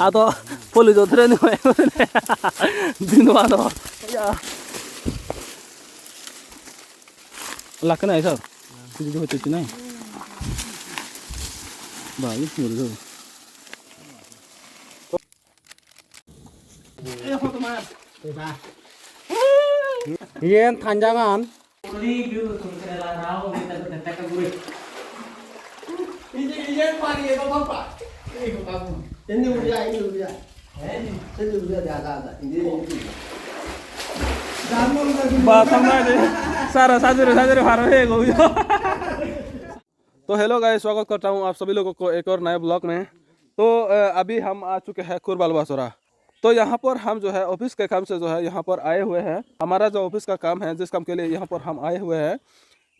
Atau poli do tren ni dino ano ya lakna ऐसा तुझे जो होते नहीं भाई मुझे तो Yen tanjangan. Ini udah. Ini udah ada. Ini. Batham सारा साजरे फारो है गो तो हेलो गाइस, स्वागत करता हूँ आप सभी लोगों को एक और नए ब्लॉग में। तो अभी हम आ चुके हैं कुरबालवासोरा। तो यहाँ पर हम जो है ऑफिस के काम से जो है यहाँ पर आए हुए हैं। हमारा जो ऑफिस का काम है, जिस काम के लिए यहाँ पर हम आए हुए हैं,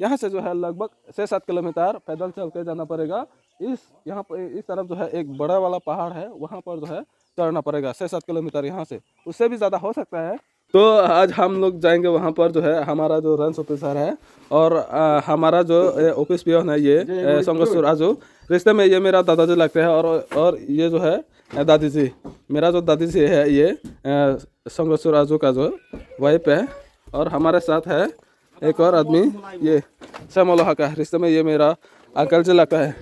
यहाँ से जो है लगभग 6-7 किलोमीटर पैदल चल के जाना पड़ेगा। यहाँ पर इस तरफ जो है एक बड़ा वाला पहाड़ है, वहाँ पर जो है चढ़ना पड़ेगा 6-7 किलोमीटर यहाँ से, उससे भी ज़्यादा हो सकता है। तो आज हम लोग जाएंगे वहाँ पर जो है हमारा जो रेंस ऑफिसर है और हमारा जो ऑफिस पियोन है ये संगसूर आजू। रिश्ते में ये मेरा दादाजी लगते हैं और ये जो है दादी जी, मेरा जो दादी जी है ये संगसूर आजू का जो वाइफ है। और हमारे साथ है एक और आदमी, ये समोलोहा का, रिश्ते में ये मेरा अंकल जी लगता है।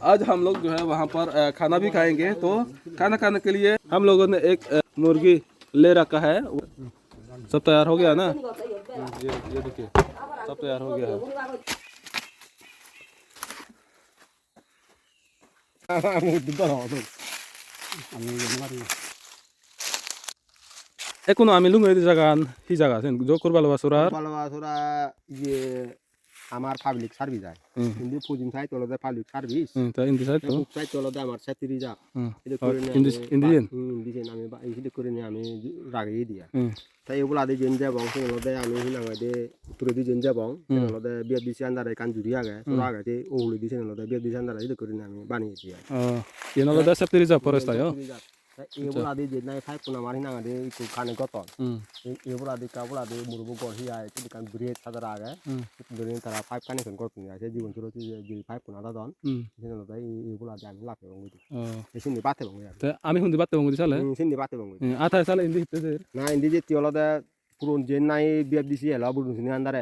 आज हम लोग जो है वहाँ पर खाना भी खाएंगे। तो खाना खाने के लिए हम लोगों ने एक मुर्गी ले रखा है। सब तैयार हो गया ना, ये देखिए सब तैयार हो गया है। एकुनो आमी लुंगो इदी जगह ही जगह है जो कुरबालवासोरा ये আমার পাবলিক সার্ভিস আছে কিন্তু ফুজিন সাইট হলো পাবলিক সার্ভিস তা ইন্দি সাইড তো সাইট হলো আমার সাথে রিজার্ভ এটা করে করে ইন্ডিয়ান আমি এইটা করে নিয়ে আমি রাগিয়ে দিয়া তাই এগুলা দিয়ে জেন যাব হলো আমি হিনাঙ্গা দে তুরে দি জেন যাব হলো বিয়া দিছি আন্দারে কান জুরি আগে তোরা আগে ওগুলো দিছে হলো বিয়া দিছি আন্দারে এটা করে নিয়ে আমি বানিয়েছি ये नलो दा सेफ्टी रिजर्व फॉरेस्ट आयो এগুলা দিয়ে জেন নাই ফাইভ কোনা মারি নাঙ্গা দে একটু কানে গতন এগুলা দিয়ে কাবুলা দিয়ে মুরবো গড়ি আয় কিন্তু কান ব্রেক সাদার আগে ধরে তারা পাইপ কানেকশন করতে আছে জীবন সুরক্ষা যে পাইপ কোনা দাদন সেজন্য তাই এগুলা দিয়ে আমি লাফে বঙ্গি এসিনি বাতে বঙ্গি তে আমি হুন্দি বাতে বঙ্গি সালে সিনি বাতে বঙ্গি আথা সালে ইন্দি হিতে দে না ইন্দি যে তিওলাদা পুরন যে নাই বিএফ দিছি এলা বুড়ুন সিনি আন্দারে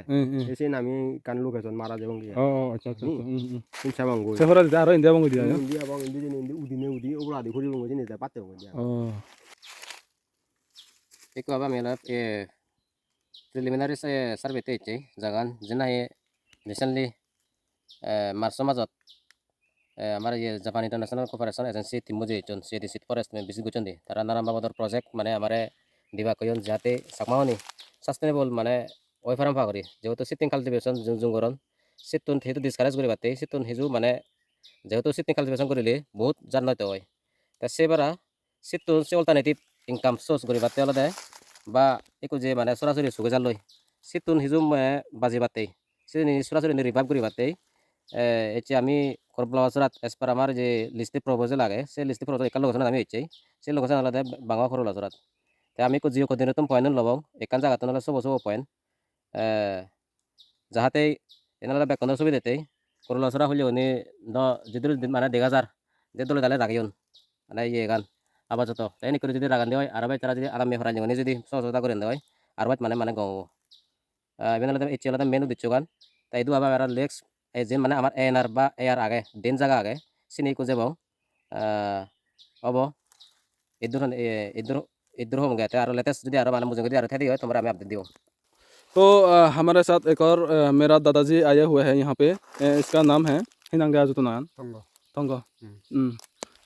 এসে আমি কান লোকেশন মারা যে বঙ্গি আচ্ছা আচ্ছা সিনসা বঙ্গি সেহরা দিতে আরো ইন্দিয়া বঙ্গি দিয়া ইন্দিয়া বঙ্গি ইন্দি যে ইন্দি উদিনে উদি ওগুলা দিয়ে ঘুরি বঙ্গি সিনি বাতে বঙ্গি দিয়া Iko apa mela preliminary survey te cai jagan jena ye recently March mazot हमारे ये जापान इंटरनेशनल कोऑपरेशन एजेंसी तिमुजे जोन से दिसित फॉरेस्ट में बिजि गुचंदी तारा नाराम बाबदर प्रोजेक्ट माने हमारे दिवा कयन जाते सकमावनी सस्टेनेबल माने ओय फार्म फागरी जेहेतु सिटिंग कल्टिवेशन जुंगरन सिटुन हेतु डिस्करेज करि बाते सिटुन हिजु माने जेहेतु सिटिंग कल्टिवेशन करिले बहुत जानते होय ता सेबारा सिटुन से अल्टरनेटिव इनकाम सोर्स करि बाते अलदे बा एको जे माने सरासरि सुगे जालय सिटुन हिजु बाजि बाते सिनि सरासरि रिभाइव करि बाते एचे आमी कुरबालवासोरात एस पर हमारे जे लिस्ट प्रपोजल आगे से लिस्ट प्रपोजल एकाल लोकेशन आमी हेचै से लोकेशन आलादा बांगा कुरबालवासोरात ते आमी को जियो कोऑर्डिनेटर पॉइंट लबाव एकान जागा तनला सब पॉइंट जाहाते एनाला बेकन सुबि देते कुरबालवासोरा हलियोनि द जिदुर माने 1000 दे दले दाले रागियोन माने ये गान आबा जतो एनि करि जदि रागान देय आराबाय तारा जदि आराम मेहरा जंगनि जदि सहजता करिन देय आरबाय माने गाव एनाला एचेला मेनु दिचोगान ताइ दु आबा मेरा लेक्स एजेन माने आमार एएनआर बा एआर आगे देन जागा आगे सिनि को जेबाव अब इधर हम गए थे और लेटेस्ट जदि आरो माने मुझे जदि आरो थे दियो तुम्हारा मैं अपडेट दियो। तो हमारे साथ एक और मेरा दादाजी आए हुए हैं यहाँ पे। इसका नाम है हिनांगा जुतुनान तंगो।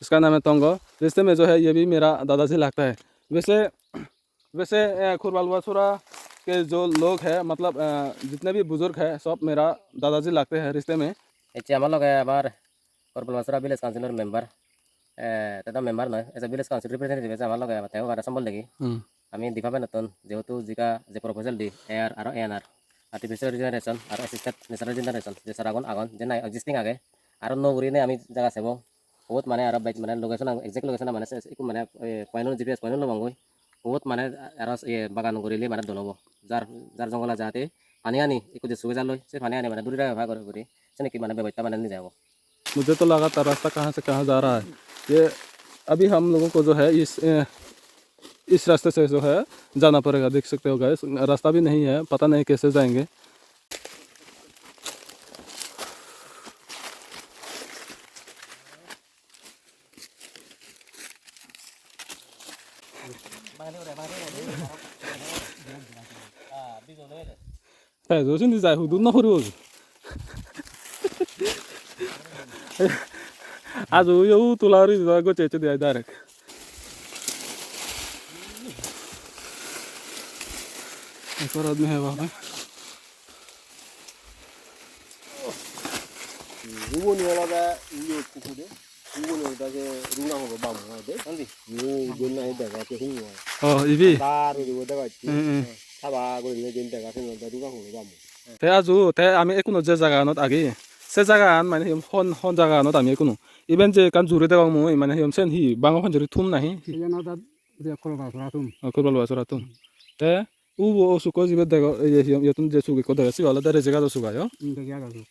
इसका नाम है तंगो। रिश्ते में जो है ये भी मेरा दादाजी लगता है। वैसे कुरबालवासोरा के जो लोग हैं, मतलब जितने भी बुजुर्ग हैं, सब मेरा दादाजी लगते हैं रिश्ते में। एचे हमार लोग हमार कुरबालवासोरा विलेज काउंसिलर मेंबर तदा मेंबर नय as village council representative as हमार लोग तेव बारा संबल लगी आमी दिफाबे नतन जेहेतु जिका जे प्रपोजल दी एआर आरो एएनआर आर्टिफिशियल रिजेनेरेशन आरो असिस्टेड नेचुरल रिजेनेरेशन जे सारागन आगन जे नाय एक्जिस्टिंग आगे आरो नो गुरिने आमी जागा सेबो बहुत माने आरो बाइक माने लोकेशन एक्जेक्ट लोकेशन माने इको माने पॉइंट जीपीएस पॉइंट लबांगोय बहुत माने आरो ये बागान गुरिले माने दलबो जार जंगला जाते पानी आनी इको जे सुगे जालय से पानी आनी माने दूरी रा भाग गुरि सेने कि माने बेबैता माने नि जाबो। मुझे तो लगा था रास्ता कहाँ से कहाँ जा रहा है। ये अभी हम लोगों को जो है इस रास्ते से जो है जाना पड़ेगा। देख सकते हो गाइस, रास्ता भी नहीं है, पता नहीं कैसे जाएंगे। जो सिंधी जाए हुदू ना फुरू आज यो तुलारी गो चेचे दिया डायरेक्ट एक और आदमी है वहाँ पे। Rugo ni wala ba iyo kukude. Rugo ni da ke runa ho ba mo de. Andi. Yo den na da ga ke hu wa. 어 이비 Da ro da ga chi. Ta ba go ni den da ga sen da runa ho ba mo. 대 아주 대 아미 에쿠노 제 자가 너 아기 세 자가 안 많이 헌 자가 너 아미 에쿠노 이벤 제 간 주르 대가 뭐 많이 현 히 방어 환절이 툼 나히 Yanada dia kolba suratum. kurban basura tum 대 우보 수고 집에 대가 예tum 제 수게 거다 시 알아 대 제가 저 수가요 India gasu.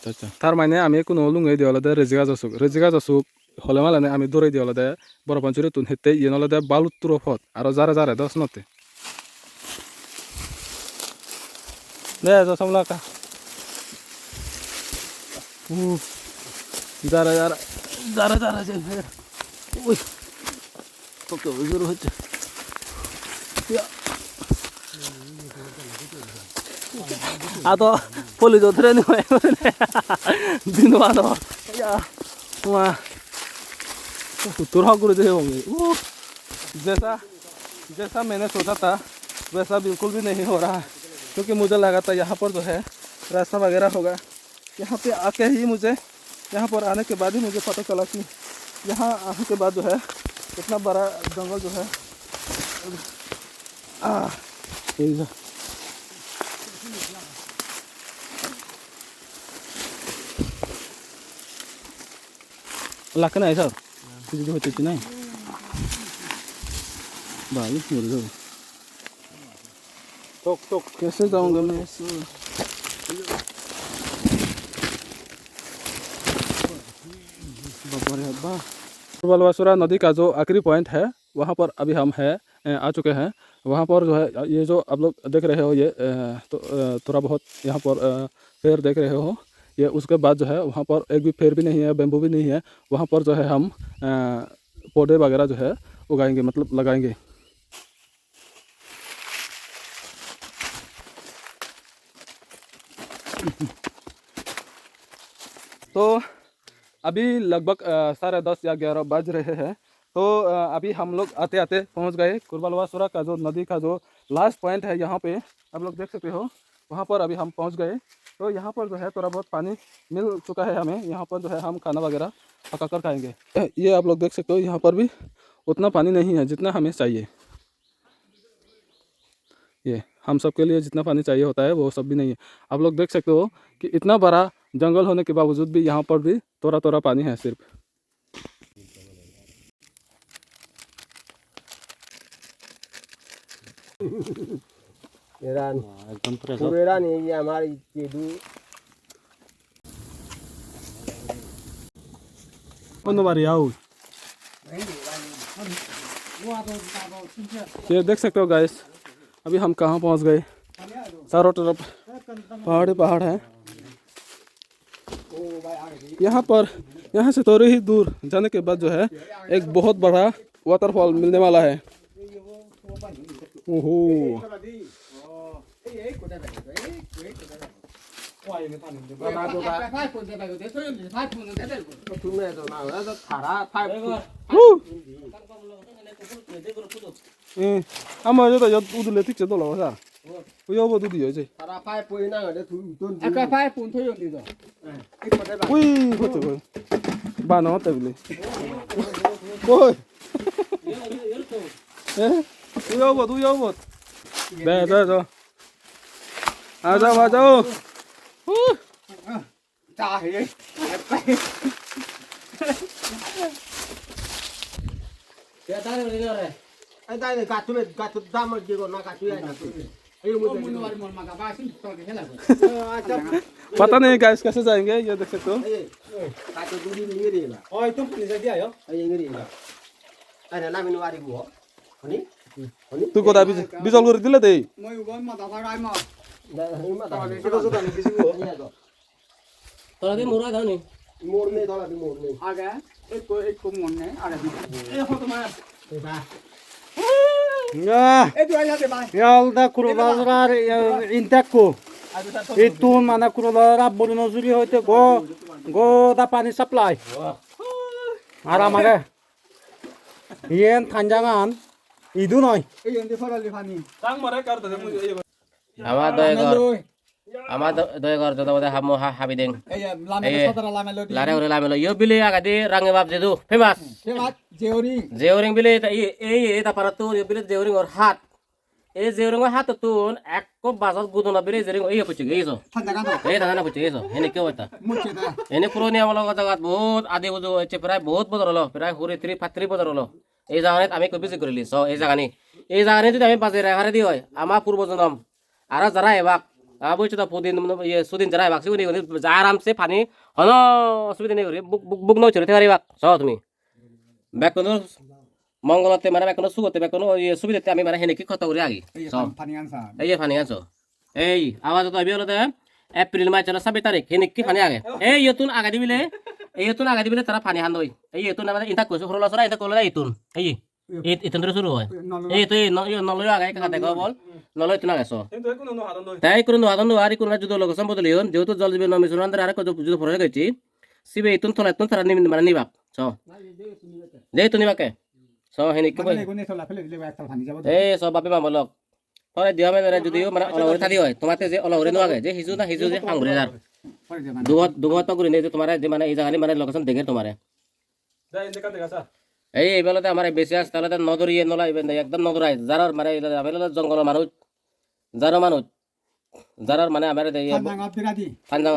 আচ্ছা তার মানে আমি কোনো লুঙ্গাই Guardiola দে রেজিগা জসুক হলে মালানে আমি দৌড়াই Guardiola দে বড় পঞ্চুরি তুন হেতে ইয়ে নলে দে বালুত্তুর ফত আর যারে যারে দশ নতে দে যা সামলা কা যারে যারে যারে যারে যে ওই কত জোর হচ্ছে 아도 폴리도 트레이닝 해 비누아도 야 와 तुरहा गुरु जो होंगे वो जैसा मैंने सोचा था वैसा बिल्कुल भी नहीं हो रहा, क्योंकि मुझे लगा था यहाँ पर जो है रास्ता वगैरह होगा। यहाँ पे आके ही मुझे यहाँ पर आने के बाद ही मुझे पता चला कि यहाँ आने के बाद जो है इतना बड़ा जंगल जो है लाखना है सर तुझे जो होती नहीं भाई मुझे जो तो कैसे जाऊंगा मैं बलवासुरा नदी का जो आखिरी पॉइंट है वहाँ पर अभी हम आ चुके हैं। वहाँ पर जो है ये जो आप लोग देख रहे हो ये तो थोड़ा बहुत यहाँ पर पेड़ देख रहे हो ये, उसके बाद जो है वहाँ पर एक भी पेड़ भी नहीं है, बेम्बू भी नहीं है। वहाँ पर जो है हम पौधे वगैरह जो है उगाएंगे, मतलब लगाएंगे। तो अभी लगभग 10:30 या 11 बज रहे हैं। तो अभी हम लोग आते आते पहुँच गए कुरबलवासुरा का जो नदी का जो लास्ट पॉइंट है, यहाँ पे आप लोग देख सकते हो वहाँ पर अभी हम पहुँच गए। तो यहाँ पर जो है थोड़ा बहुत पानी मिल चुका है हमें, यहाँ पर जो है हम खाना वगैरह पका कर खाएंगे। ये आप लोग देख सकते हो यहाँ पर भी उतना पानी नहीं है जितना हमें चाहिए। ये हम सब के लिए जितना पानी चाहिए होता है वो सब भी नहीं है। आप लोग देख सकते हो कि इतना बड़ा जंगल होने के बावजूद भी यहाँ पर भी थोड़ा थोड़ा पानी है सिर्फ। Iran Iran ni ये हमारी ये दू ये देख सकते हो गाइस अभी हम कहाँ पहुँच गए। चारों तरफ पहाड़ है। यहाँ से थोड़ी ही दूर जाने के बाद जो है एक बहुत बड़ा वाटरफॉल मिलने वाला है। ओहो 아마 여기다 우들레 틱제 돌아와서 여보도 뒤에지. Tara phai pui na ở đây thú tôn. Aka phai pun thôi rồi rồi. 우이 그렇죠 그. 바나 때문에. ôi 예? 여보. 네, 저. 맞아. Trời ơi. Anh đây là gạt chú ra mà chỉ còn nó gạt chú này là. Ấy Có muốn muốn nói mà cả ba xin cho cái thế là. पता नहीं guys कैसे जाएंगे ये देख सकते हो Kata duri ni ngiri lah. Oh, itu punya dia ya. Ayo ngiri lah. Ada nama ni wari gua. Ini? Ini? तू कोदा बिजल कर दिले दे Mau ugon mah tak pakai mah. Dah ini mah dah. Sudah ni kisi gua. Ini ada. Kalau dia murah tau nih. Mur ni thola di mur ni. Aga, ikut mana? Ada di. Foto mana? Dah. Itu aja deh, Bang. Yalda kurular intakku. Itu mana kurular burno zuri hoite go da pani supply. Aramage. Yen tanjangan idu noy. Ini yang di foto lipani. सांग मरे कर दे मुझे Ama doy gor jodo boda hamu habi deng. Lama foto lama lo di. Lare ore lamelo yo bili agadi range bab jedu famous. Kemat, Jeori. Jeoring bili ta ta paratu yo bili jeoring or hat. এই jeoring hat tun ekko bazat guduna bili jeoring ei puchi geiso. Tandakan tuh. এই দানা puchi geiso hene ke hota. Muncul dah. এনে পুরনি আমল জায়গাত বহুত আদি বুঝো হচ্ছে প্রায় বহুত বছর হলো প্রায় হুরি 3 বছর হলো এই জায়গাত আমি কই বিজি করিলি সো এই জায়গানি যদি আমি বাজে রাখারে দি হয় আমার পূর্বজন্ম আর যারা এবাক বুঝছো তো পুদিন ইয়ে সুদিন যারা এবাক সুদিন যা আরামসে পানি হন অসুবিধা নেই করি বুক নই চলে থাকারি বাক সো তুমি বেকন মঙ্গলতে মানে বেকন সুগতে বেকন ইয়ে সুবিধাতে আমি মানে হেনে কি কত করি আগে সো Paningan sah. এই যে পানি আনছো এই আওয়াজ তো আবি হলো এপ্রিল মাস 27 তারিখ হেনে কি পানি আগে এই ইতুন আগা দিবিলে তারা পানি হান দই এই ইতুন মানে ইনতা কইছো হলো সরা ইনতা কইলা ইতুন এই ইতুন ধরে শুরু হয় এই তো নলয় আগে কাকা দেখো বল নলয় তুনা গেছো কিন্তু কোনো নো হাদন দই তাই কোনো হাদন আর কোনো যুদ্ধ লোক সম্পদলি হন যেহেতু জল জীবন মিশন আন্দর আর কত যুদ্ধ পড়ে গেছি সিবে ইতুন তোলা ইতুন তারা মানে নিবাক সো যেই তো নিবাকে সো হেনে কি বল Ini soal apa? Ini ektal pani jawab. এই সব বাপে মামলক পরে দিয়া মানে যদিও মানে অলগরে থাকি হয় তোমাতে যে অলগরে নোয়াগে যে হিজু যে হাঙ্গুরে যার Boleh jangan. দুগত করে নেই যে তোমার যে মানে এই জায়গানি মানে লোকেশন দেখে তোমারে দে ইনকা দেখা সা এই বেলাতে আমার বেশি আসতে হলে নজরিয়ে নলাই একদম নজরাই যারার মানে জঙ্গল মানুষ যারার মানে আমার Tandangan pirati. ঠান্ডা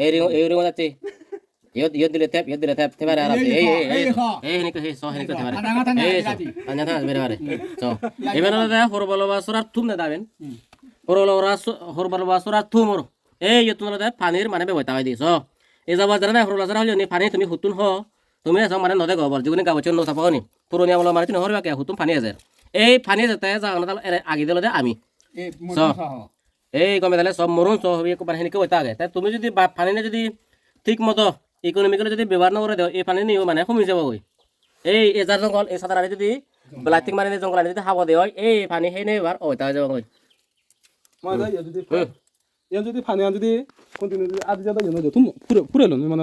এই রিং যাচ্ছে ইয়ত দিলে ট্যাপ তেবারে আর এই নিকে হে সহ নিকে তেবারে এই ঠান্ডা বেরে বারে তো এবেলাতে হরবলবাসরার থুম না দাবেন হরবলবাসরার থুমর এই তোমার পানির মানে ব্যবস্থা হয় দিছ এই যাবা জানা না হরবলবাসরা হলে পানি তুমি হুতুন হ তুমি এসব মানে নদে গবর যেগুনি গাবচন ন চাপাওনি পুরনিয়া বলা মানে তুমি হরবা কে হুতুম পানি আছে এই পানি যেতে জানা আগে দিলে আমি Eh, muncul sah. এই গমে তাহলে সব মরুন সব মানে হেনিকে হইতে আগে তাই তুমি যদি পানি যদি ঠিক মতো ইকোনমিক্যালি যদি ব্যবহার না করে দাও এই পানি নিও মানে কমে যাব ওই এই এজার জঙ্গল এই সাদারে যদি প্লাস্টিক মানে জঙ্গল যদি হাওয়া দেওয়া হয় এই পানি হেনে এবার হইতে যাব ওই মই যাই যদি ফানি আন যদি কন্টিনিউ যদি আজি যাদা জন্য তুমি পুরে লন মানে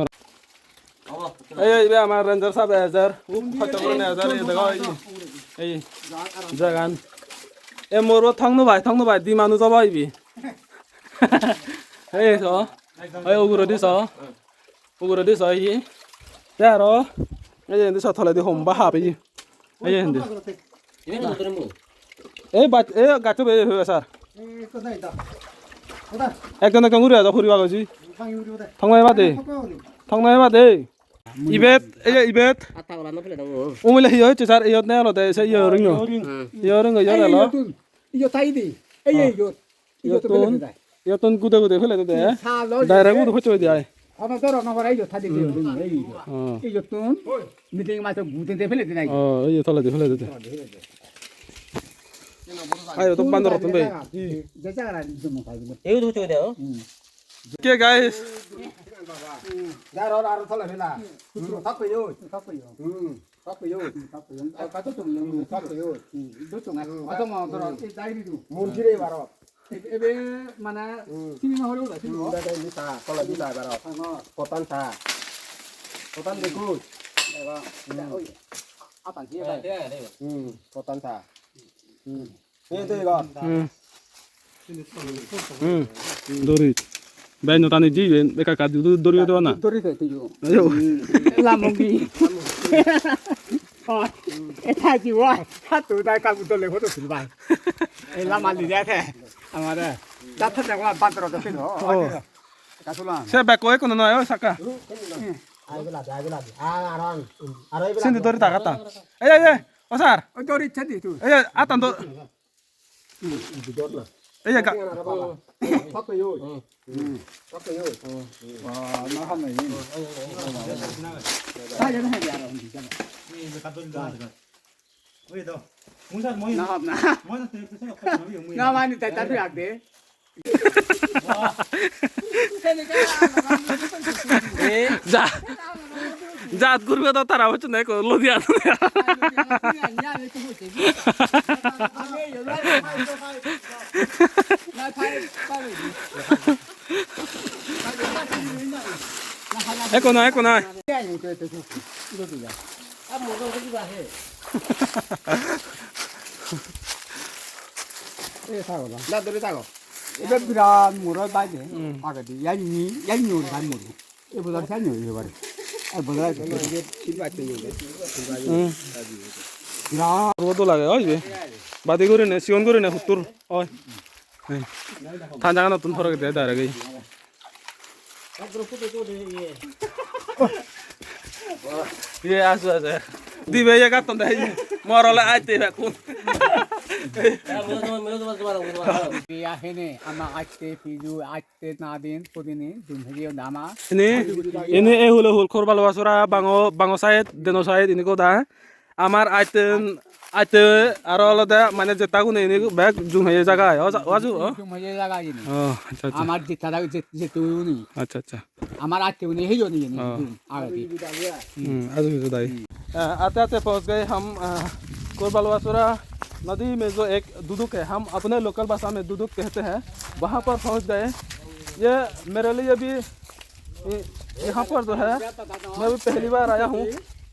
এই বে আমার রেঞ্জার সাহেব হাজার খরচ করে 1000 এই দেখো এই জাগান এ মোরো থাংনো ভাই দি মানু যাবা আইবি এই স এই উগুরদি স ই যারো এই এন্দি সথলে দি হোম বা হাবি এই এন্দি ইবে তো তোরে মু এই গাছ বে হয়ে স্যার Eh, kau dah. একজন ঘুরে যাও ফুরিবা গেছি Panggil dulu deh. থাংনাই বাদে থাংনাই বাদে ইবেত ইবেত আতা ওলা ন ফেলে দাও ওমলে হিয় হচ্ছে স্যার ইয়ত নাই আলোতে সে ইয়রিং ইয়রিং ইয়র আলো Iyo tai di. Iyo tu beli dah. ইয়তন গুদে ফেলে দে Salah. ডাইরেক্ট গুদে হচ্ছে দিয়া Apa tu orang orang iyo tadi iyo tu. Iyo tu. Meeting macam gudeg deh beli dah. ও এই তলে দে ফেলে দে আয় তো বান্দর রতন ভাই Jangan itu mau kayak gitu. এই তো চই দাও কে guys Dah orang thola bela. Tak punya. Tak apa yo. Tak punya. Tak apa yo. Kata tu yang tak apa yo. Itu tu kan. Atau mau terus dari itu. Mur kiri baro. Ebe mana sini mah holok dah sini. Dah dah bisa. Kalau bisa baro. Potan sa. Potan bagus. Apa sih? Potan sa. Ini tu kan. দড়ি Ben টানি দিবেন বেকা কাদি দড়ি দেওয়া না Tori tu tu. আয়ো Lamongi. Oh, এটা কি ওই হাতু দাই কাবু তো লেখো তো ভাই এই লামা লিয়া থে আমার দাথা দেখো বান্দর তো ছিল কাসুলা সে বেক কই কোন নয় ও সাকা Ayo bela. Aron. Aron bela. Sindhi দড়ি তাকাতা এই ও স্যার ও তোর ইচ্ছা দি তুই এই আতান তো এই যে 섞어요. 섞어요. 와, 나 하네. 나 많이 됐다 필요한데. যা জাত করবে তো তারা হচ্ছে না লদিয়া এখন নয় এখন নয় 나 노래 따고. 이거 비란 물어 봐야 돼. 아가디 양이 우리 간 물어. 이보다 잘 넣어 봐라. 아 보다 이게 실바트 이게. 비란 রোদও লাগে ওই যে বাদি করে নে সিয়ন করে নে হুত্তর ওই থান জায়গা নতুন ফরক দেয় তার আগে ইয়ে আসো আসো দিবে ইয়ে কাটন দেয় মরলে আইতে এখন 비야 해네 아마 아때 비주 아때 나딘 포디니 둔해지요 남아. ini hulu hul korbal wasura bango side deno side ini ko da আমার আইতে আর আলাদা মানে যেটা কোন ini ব্যাগ জুম হয়ে জায়গা ওয়াজু 좀 মজা লাগাইনি ও আচ্ছা আচ্ছা আমার যেটা যে তুইনি আচ্ছা আচ্ছা আমার আতে উনি হেজনি নি আগাদি आज भी जुदाई आते आते पहुंच गए हम कोरबलवासुरा नदी में जो एक दुदुक है हम अपने लोकल भाषा में दुदुक कहते हैं वहाँ पर पहुंच गए ये मेरे लिए भी यहाँ पर जो है मैं भी पहली बार आया हूँ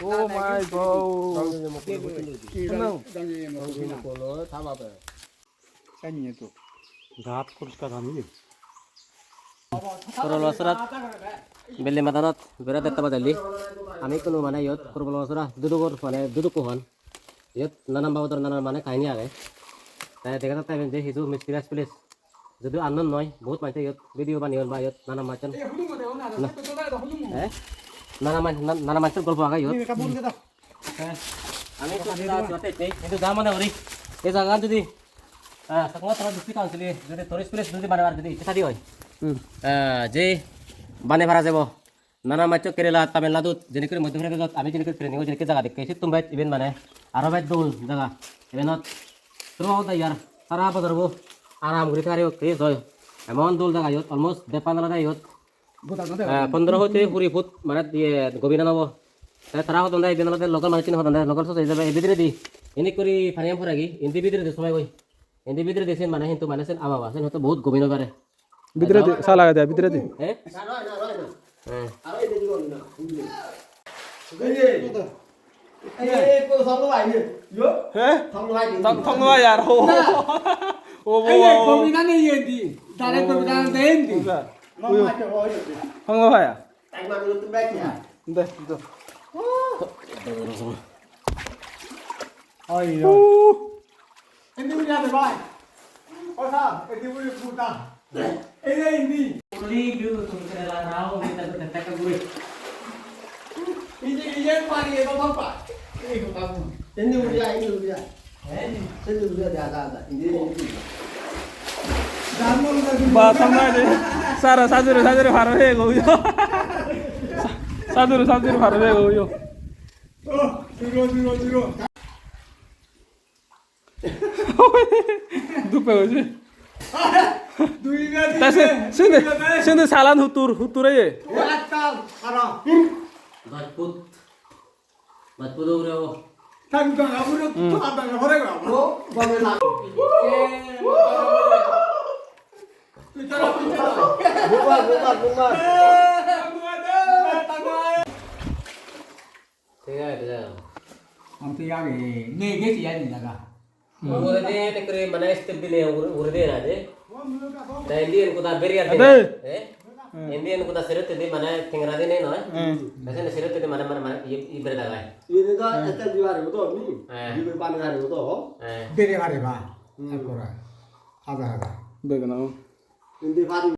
ओ माय गॉड 이걸로 다 봐봐. 사니에 또 ঘাট পরিষ্কার আমি Kurul Wasrat Beli Matanat berat tetap tadi. Kami kuno mana yot Kurul Wasrat duduk mana duduk kuhan. Yot nanam bawa nanam mana kainnya ada. Saya dekat tapi menjadi itu misterius please. Jadi anon noy, बहुत macam yot video bani yot bayot nanam macam. Nanam macam golf agak yot. Kami itu sudah cuaca itu zaman hari. Ini jangan jadi. Sekolah terus diskusi kansili. Jadi turis please jadi mana jadi kita tadi oi. যে বানে ভাড়া যাব নানা মাত্র কেরালা তামিলনাডু যেনেকৈ মধ্যপ্ৰদেশত আমি যেনেকৈ ট্ৰেইনিং যেনেকৈ জাগা দেখাইছো তুমি ইভেন মানে আৰু বাইত দৌল জাগা ইভেনত থ্ৰুআউট দ্য ইয়াৰ সারা বছৰব আৰাম কৰি থাকাৰিও কেছ হয় এমন দৌল জাগা ইহঁত অলমষ্ট 15 ইহঁত 15 হতে 20 ফুট মানে গভীৰ নব তারা হতন্দা ইভেনতে লোকাল মানুহ চিনি হতন্দা লোকাল সোসাইটি যাবে এবিদ্রে দি এনে কৰি ফানিয়াম ফুৰাগি ইন্দি বিদ্রে দি সময় গই ইন্দি বিদ্রে দিছেন মানে কিন্তু মানে সেন আমা বাসেন হতে বহুত গভীৰ পারে ভিতরে সালা লাগা দেয় ভিতরে eh 알아 이제 이거 없나? এই কো সব ভাই ইয়ো হ্যাঁ সব ভাই 텅 यार हो ओ এই গোবিনানে ইয়েদি তারে গোবিনানে দেনদি 텅 ভাইয়া তাই মানে তুমি ব্যাকিয়া দে দে 아이요 এদি উড়া দে ভাই ওসা এদি উড়ি পুতা এই যে ইন্দি 이제 파리에 너 바빠 이거 바보 인디 우리야 인디 우리야 나다 인디 বা 텅 সারা সাজরে ভালো হয়ে গইও সাজরে ভালো হয়ে গইও 들어 দুপে হইছে 누이가 তাসে Shinde সালান হুতুরে 왔다 가라 Batput udah. 당장 아무로 또 한다가 버려가 뭐 밤에 나 목마 Tiga itu. 아무튼 야게 네 개지 야니다가 Udah deh, tekri mana step ini udah deh aja. Dan Indian kuda beriar Ada. deh. Indian kuda seret tadi mana tinggal deh nih noy. Biasanya seret tadi mana ibarat apa? 이래가 일단 비와래 것도 없니? 이거 반응하는 것도 내려가래 봐. 할 거라. 하다. দেখনা 인디 바디